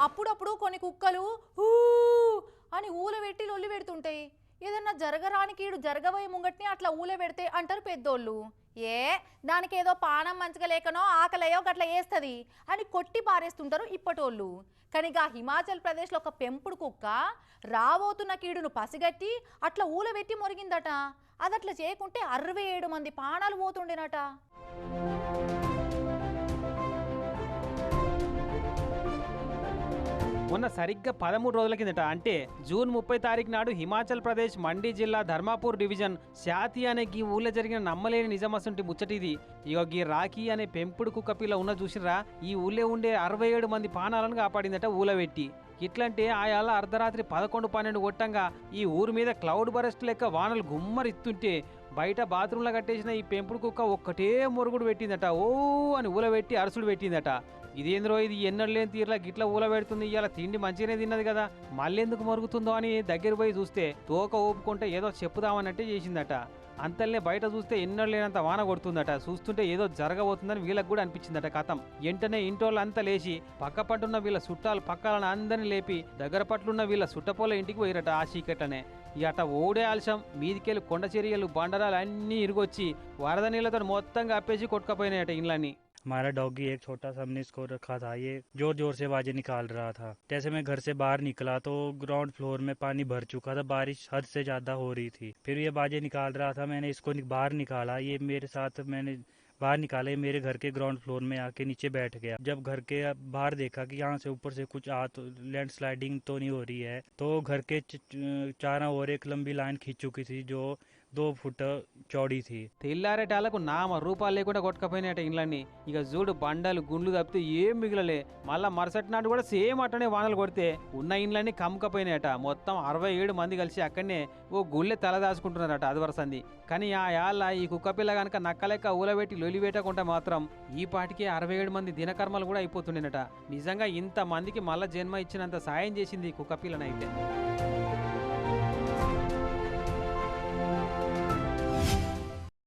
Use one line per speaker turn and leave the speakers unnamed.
అప్పుడప్పుడు కొన్ని కుక్కలు ఊ అని ఊల పెట్టి లొల్లి పెడుతుంటాయి. ఏదన్నా జరగరానికి ఈడు జరగబోయే ముంగట్ని అట్లా ఊల పెడితే అంటారు పెద్దోళ్ళు. ఏ దానికి ఏదో పానం మంచిగా లేకనో ఆకలేయో గట్లా వేస్తుంది అని కొట్టి పారేస్తుంటారు ఇప్పటోళ్ళు. కానీ గా హిమాచల్ ప్రదేశ్లో ఒక పెంపుడు కుక్క రాబోతున్న కీడును పసిగట్టి అట్లా ఊలబెట్టి మొరిగిందట. అదట్లా చేయకుంటే 67 మంది ప్రాణాలు పోతుండేనట.
మొన్న సరిగ్గా 13 రోజుల కిందట అంటే జూన్ 30 తారీఖు నాడు హిమాచల్ ప్రదేశ్ మండి జిల్లా ధర్మాపూర్ డివిజన్ శాతి అనే ఈ ఊళ్ళో జరిగిన నమ్మలేని నిజమసంటి ముచ్చటిది. ఇగో ఈ రాఖీ అనే పెంపుడు కుక్క పిల్ల ఉన్న చూసిరా ఈ ఊళ్ళో ఉండే 67 మంది ప్రాణాలను కాపాడిందట ఊలబెట్టి. ఇట్లంటే ఆయాల అర్ధరాత్రి 11-12 కొట్టంగా ఈ ఊరి మీద క్లౌడ్ బరెస్ట్ లెక్క వానలు గుమ్మరిస్తుంటే బయట బాత్రూంలో కట్టేసిన ఈ పెంపుడు కుక్క ఒక్కటే మొరుగుడు పెట్టిందట. ఓ అని ఊలబెట్టి అరుసుడు పెట్టిందట. ఇదేంద్రో ఇది ఎన్నడూ లేని తీర్లా గిట్లా ఊల పెడుతుంది, ఇవాళ తిండి మంచిగానే తిన్నది కదా మళ్ళెందుకు మరుగుతుందో అని దగ్గర పోయి చూస్తే తోక ఊపుకుంటే ఏదో చెప్పుదామన్నట్టే చేసిందట. అంతల్నే బయట చూస్తే ఎన్నడూ లేనంత వాన కొడుతుందట. చూస్తుంటే ఏదో జరగబోతుందని వీళ్ళకి కూడా అనిపించిందట. కథం వెంటనే ఇంటోళ్ళంతా లేచి పక్క పట్టున్న వీళ్ళ చుట్టాలు పక్కాలను అందరినీ లేపి దగ్గర పట్లున్న వీళ్ళ చుట్టపోల ఇంటికి పోయిరట. ఆ చీకట్లనే ఇట ఓడే ఆలస్యం మీదికెళ్ళి కొండ చర్యలు బండరాలు అన్నీ ఇరుగొచ్చి వరద నీళ్ళతో మొత్తంగా అప్పేసి కొట్టుకపోయినాయట ఇండ్లన్నీ.
हमारा डॉगी एक छोटा सा हमने इसको रखा था, ये जोर जोर से आवाजें निकाल रहा था। जैसे मैं घर से बाहर निकला तो ग्राउंड फ्लोर में पानी भर चुका था, बारिश हद से ज्यादा हो रही थी। फिर ये आवाजें निकाल रहा था, मैंने इसको बाहर निकाला, ये मेरे साथ मैंने बाहर निकाले, मेरे घर के ग्राउंड फ्लोर में आके नीचे बैठ गया। जब घर के बाहर देखा कि यहाँ से ऊपर से कुछ तो लैंडस्लाइडिंग तो नहीं हो रही है, तो घर के चारों ओर एक लंबी लाइन खींच चुकी थी जो 2 फुट చౌడీ थी।
తెల్లారేటాలకు నామ రూపాయలు లేకుండా కొట్టుకపోయినాయట ఇండ్లన్నీ. ఇక చూడు బండలు గుండ్లు తప్పితే ఏం మిగిలలే. మళ్ళా మరుసటి నాడు కూడా సేమ్ అట్టనే వానలు కొడితే ఉన్న ఇండ్లన్నీ కమ్ముకపోయినాయట. మొత్తం 67 మంది కలిసి అక్కడనే ఓ గుళ్ళె తలదాచుకుంటున్నారట అది వరసంది. కానీ ఆ యాళ్ళ ఈ కుక్క పిల్ల కనుక నక్కలెక్క ఊలబెట్టి లొలివేటకుంటే మాత్రం ఈ పాటికే 67 మంది దినకర్మలు కూడా అయిపోతుండేనట. నిజంగా ఇంత మందికి మళ్ళా జన్మ ఇచ్చినంత సాయం చేసింది ఈ కుక్క పిల్లనైతే.